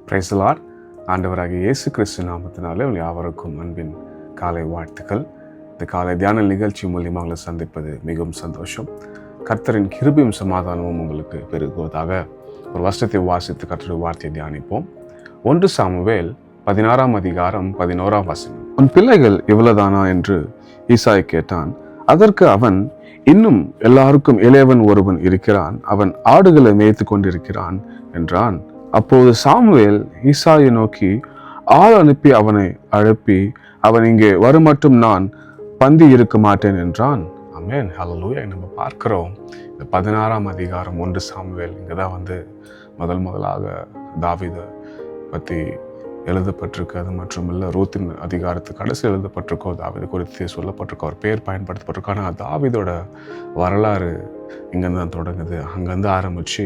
Price the Lord. ஆண்டவராகிய இயேசு கிறிஸ்து நாமத்தினாலே உங்கள் யாவருக்கும் அன்பின் காலை வாழ்த்துக்கள். இந்த காலை தியான நிகழ்ச்சி மூலியமாக உங்களை சந்திப்பது மிகவும் சந்தோஷம். கர்த்தரின் கிருபையும் சமாதானமும் உங்களுக்கு பெருகுவதாக. ஒரு வசனத்தை வாசித்து கர்த்தருடைய வார்த்தையை தியானிப்போம். 1 சாமுவேல் 16:11. உன் பிள்ளைகள் இவ்வளவுதானா என்று ஈசாய் கேட்டான். அதற்கு அவன், இன்னும் எல்லாருக்கும் இளையவன் ஒருவன் இருக்கிறான், அவன் ஆடுகளை மேய்த்து கொண்டிருக்கிறான் என்றான். அப்போது சாமுவேல் ஈசாயை நோக்கி, ஆள் அனுப்பி அவனை அழைப்பி, அவன் இங்கே வருமட்டும் நான் பந்தி இருக்க மாட்டேன் என்றான். ஆமென், ஹல்லேலூயா. நம்ம பார்க்கிறோம் இந்த 16 1 சாமுவேல் இங்கதான் முதலாக தாவீதை பத்தி எழுதப்பட்டிருக்கு. அது மட்டுமல்ல, ரூத்தின் அதிகாரத்துக்கு கடைசி எழுதப்பட்டிருக்கோ தாவீது குறித்து சொல்லப்பட்டிருக்கோ, அவர் பேர் பயன்படுத்தப்பட்டிருக்கோ. ஆனால் தாவீதோட வரலாறு இங்கேருந்து தான் தொடங்குது. அங்கேருந்து ஆரம்பித்து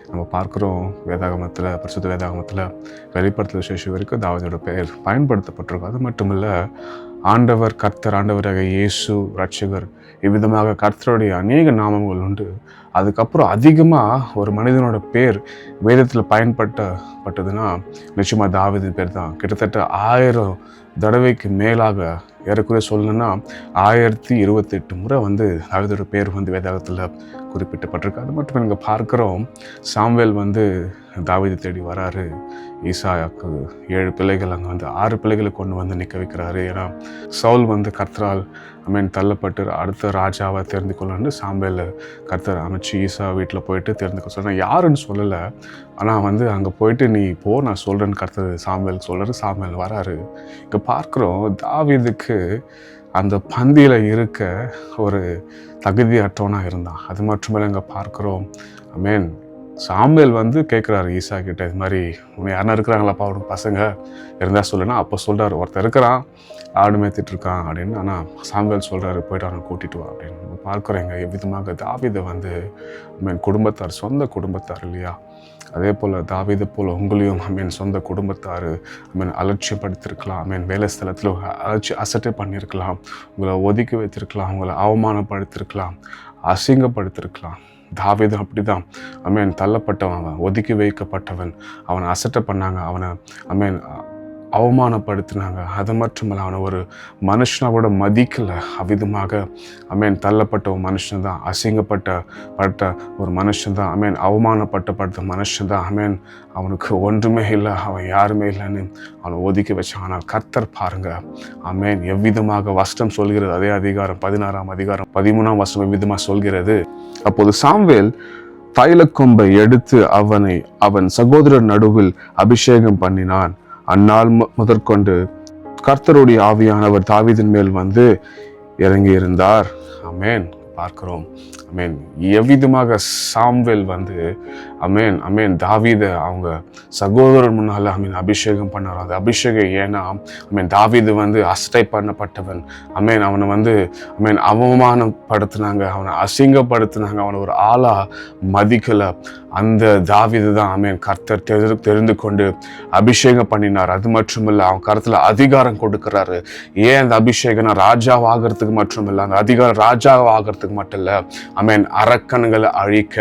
நம்ம பார்க்குறோம் வேதாகமத்தில், பரிசுத்த வேதாகமத்தில் வெளிப்படுத்தல் விசேஷம் வரைக்கும் தாவீதோட பெயர் பயன்படுத்தப்பட்டிருக்கும். அது மட்டுமல்ல, ஆண்டவர், கர்த்தர், ஆண்டவராக இயேசு, ரட்சகர், இவ்விதமாக கர்த்தருடைய அநேக நாமங்கள் உண்டு. அதுக்கப்புறம் அதிகமாக ஒரு மனிதனோட பேர் வேதத்தில் பயன்படுத்தப்பட்டதுன்னா நிச்சயமாக தாவீதின் பேர் தான். கிட்டத்தட்ட 1000 தடவைக்கு மேலாக, ஏறக்குறைய சொல்லணும்னா 1028 முறை தாவீதோட பேர் வேதாகத்தில் குறிப்பிட்டப்பட்டிருக்கு. அது மட்டும் இங்கே பார்க்குறோம், சாமுவேல் தாவீதை தேடி வராரு. ஈசாயாக்கு 7 பிள்ளைகள், அங்கே 6 பிள்ளைகளை கொண்டு நிற்க வைக்கிறாரு. ஏன்னா சவுல் கர்த்தரால் தள்ளப்பட்டு அடுத்த ராஜாவை தெரிந்து கொள்ளணும்னு சாமுவேல் கர்த்தர் அமைச்சு ஈசா வீட்டில் போயிட்டு தெரிந்து கொள்ள சொன்னால் யாருன்னு சொல்லலை. ஆனால் அங்கே போயிட்டு நீ போ, நான் சொல்கிறேன்னு கர்த்தர் சாமுவேல் சொல்கிறாரு. சாமுவேல் வராரு. இங்கே பார்க்குறோம் தாவீதுக்கு அந்த பந்தியில் இருக்க ஒரு தகுதியற்றவனாக இருந்தான். அது மட்டுமல்ல, இங்கே பார்க்குறோம் ஆமென், சாமுவேல் கேட்குறாரு ஈசா கிட்ட, இது மாதிரி உன்னை யாருன்னா இருக்கிறாங்களாப்பா, அவனுக்கு பசங்க இருந்தால் சொல்லுன்னா. அப்போ சொல்கிறார், ஒருத்தர் இருக்கிறான், ஆடு மேய்த்திட்டு இருக்கான் அப்படின்னு. ஆனால் சாமுவேல் சொல்கிறாரு, போய்ட்டு அவனை கூட்டிட்டு வா அப்படின்னு. நம்ம பார்க்குறோங்க எவ்விதமாக தாவீதை குடும்பத்தார், சொந்த குடும்பத்தார் இல்லையா, அதே போல் தாவீதை போல் உங்களையும் சொந்த குடும்பத்தார் அலட்சியப்படுத்திருக்கலாம். வேலை ஸ்தலத்தில் அசட்டை பண்ணியிருக்கலாம், உங்களை ஒதுக்கி வைத்திருக்கலாம், உங்களை அவமானப்படுத்திருக்கலாம், அசிங்கப்படுத்திருக்கலாம். தாவீது அப்படிதான் தள்ளப்பட்டவன், அவன் ஒதுக்கி வைக்கப்பட்டவன், அவனை அசட்டை பண்ணாங்க, அவனை அவமானப்படுத்தினாங்க. அது மட்டுமல்ல, அவனை ஒரு மனுஷனோட மதிக்கலை. அவ்விதமாக தள்ளப்பட்ட ஒரு மனுஷன் தான், அசிங்கப்பட்ட ஒரு மனுஷன் தான், அவமானப்பட்ட மனுஷன் தான். அவனுக்கு ஒன்றுமே இல்லை, அவன் யாருமே இல்லைன்னு அவனை ஒதுக்கி வச்சான். ஆனால் கர்த்தர் பாருங்க, எவ்விதமாக வசனம் சொல்கிறது. அதே அதிகாரம் 16 13 வசனம் எவ்விதமாக சொல்கிறது. அப்போது சாமுவேல் தைலக்கொம்பை எடுத்து அவனை அவன் சகோதரர் நடுவில் அபிஷேகம் பண்ணினான். அந்நாள் முதற்கொண்டு கர்த்தருடைய ஆவியானவர் தாவீதின் மேல் இறங்கி இருந்தார். ஆமென். பார்க்கிறோம் எவ்விதமாக சாமுவேல் தாவீதை அவங்க சகோதரர் முன்னால் அபிஷேகம் பண்ணார். அந்த அபிஷேகம் ஏன்னா தாவீது அசட்டை பண்ணப்பட்டவன். அவனை அவமானப்படுத்தினாங்க, அவனை அசிங்கப்படுத்தினாங்க, அவனை ஒரு ஆளா மதிக்கல. அந்த தாவீது தான் கர்த்தர் தெரிந்து கொண்டு அபிஷேகம் பண்ணினார். அது மட்டும் இல்லை, அவன் கருத்துல அதிகாரம் கொடுக்கிறாரு. ஏன் அந்த அபிஷேகம்? ராஜாவாகிறதுக்கு மட்டும் இல்லை, அந்த அதிகாரம் ராஜாவாகிறதுக்கு மட்டும் இல்லை, அரக்கன்களை அழிக்க,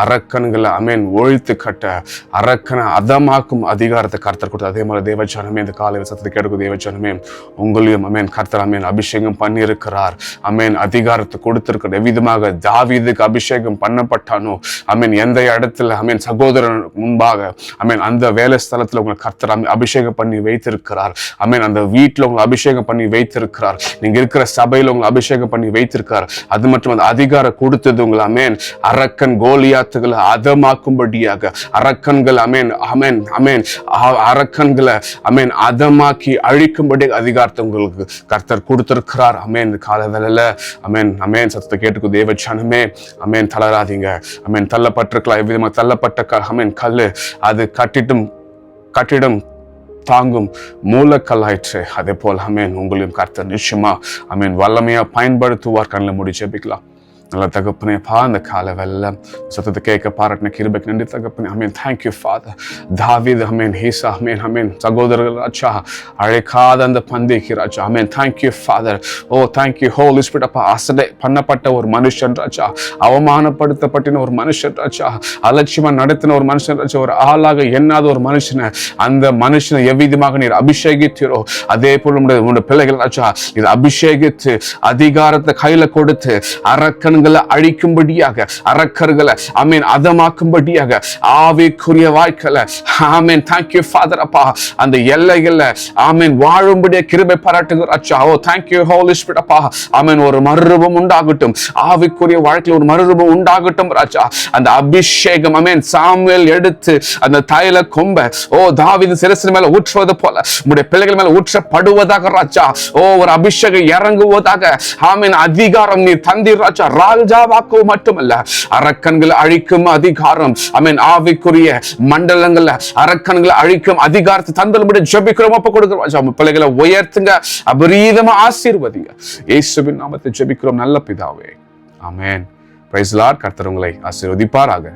அரக்கன்களை ஒழித்து கட்ட, அரக்கனை அதமாக்கும் அதிகாரத்தை கர்த்தர் கொடுத்தார். அதே மாதிரி தேவஜனமே, இந்த காலை சத்தத்தை கேட்கும் தேவஜனமே, உங்களையும் கர்த்தர் அபிஷேகம் பண்ணி இருக்கிறார். அதிகாரத்தை கொடுத்திருக்கிற விதமாக தாவீதுக்கு அபிஷேகம் பண்ணப்பட்டானோ, எந்த இடத்துல சகோதரன் முன்பாக அந்த வேலை ஸ்தலத்துல உங்களை கர்த்தர் அபிஷேகம் பண்ணி வைத்திருக்கிறார். அந்த வீட்டுல உங்களை அபிஷேகம் பண்ணி வைத்திருக்கிறார். நீங்க இருக்கிற சபையில உங்களை அபிஷேகம் பண்ணி வைத்திருக்கிறார். அது மட்டும் அந்த அதிகாரம் கொடுத்தது உங்களை அரக்கன் கோலியாத்துகளை அதமாக்கும்படியாக, அரக்கன்கள் அரக்கன்களை அதமாக்கி அழிக்கும்படி அதிகாரத்தை உங்களுக்கு கர்த்தர் கொடுத்திருக்கிறார். காலவேளையில சத்தத்தை கேட்டுக்கு தேவஜனமே, தளராதீங்க. தள்ளப்பட்டிருக்கலாம், எவ்விதமாக தள்ளப்பட்ட கல்லு அது கட்டிடம் தாங்கும் மூலக்கல்லாயிற்று. அதே போல் உங்களையும் கர்த்தர் நிச்சயமா வல்லமையா பயன்படுத்துவார். கண்ணில் மூடி ஜெபிக்கலாம். நல்ல தகப்பனே பா, அந்த கால வெள்ளம் சத்தத்தை கேட்க பாராட்டின கிருபைக்கு நன்றி தகப்பனே. அமேன். Thank you father. தாவீது அமேன், ஹீசா அமேன், அமேன் சகோதரர்கள் ராஜா அழைக்காத அந்த பந்திக்கு ராஜா அமேன். Thank you father. Oh thank you holy spirit அப்பா. அசடை பண்ணப்பட்ட ஒரு மனுஷன் ராஜா, அவமானப்படுத்தப்பட்டின ஒரு மனுஷன் ராஜா, அலட்சியமா நடத்தின ஒரு மனுஷன் ராஜா, ஒரு ஆளாக எண்ணாத ஒரு மனுஷனை, அந்த மனுஷனை எவ்விதமாக நீர் அபிஷேகித்தீரோ அதே போல உங்களுடைய பிள்ளைகள் ராஜா இது அபிஷேகித்து அதிகாரத்தை கையில கொடுத்து அரக்கன்களை அழிக்கும்படியாக, அரக்கர்களை அமீன் அதமாக்கும்படியாக ஆவிக்குரிய வாழ்க்கையில ஆமீன். தேங்க்யூ ஃபாதர் அப்பா. அந்த எல்லைகள்ல ஆமீன் வாழும்படிய கிருபை பாராட்டுகிறாச்சா. ஓ தேங்க்யூ ஹோலி ஸ்பிரிட் அப்பா. ஆமீன். ஒரு மறுரூபம் உண்டாகட்டும், ஆவிக்குரிய வாழ்க்கையில் ஒரு மறுரூபம் உண்டாகட்டும் ராஜா. அந்த அபிஷேகம் அமீன் சாமுவேல் எடுத்து அந்த தைல கொம்ப ஓ தாவீது சிரசின் மேல ஊற்றுவது போல உங்களுடைய பிள்ளைகள் மேல ஊற்றப்படுவதாக ராஜா. ஓ ஒரு அபிஷேகம் இறங்குவதாக ஆமீன். அதிகாரம் நீ தந்தீர் ராஜா. ராஜாவாக்கு மட்டுமல்ல, அரக்கன்களை அழிக்கும் அதிகாரம் ஆமீன். ஆவிக்குரிய மண்டலங்கள்ல அரக்கன்களை அழிக்கும் அதிகாரத்தை தந்தலும்படி ஜெபிக்கிறோம். அப்ப கொடுக்கிறோம் ராஜா. பிள்ளைகளை உயர்த்துங்க, அபரீதமா ஆசீர்வதிங்க. இயேசுவின் நாமத்தில் ஜெபிக்கிறோம் நல்ல பிதாவே. ஆமென். Praise the lord. கர்த்தர் உங்களை ஆசீர்வதிப்பாராக.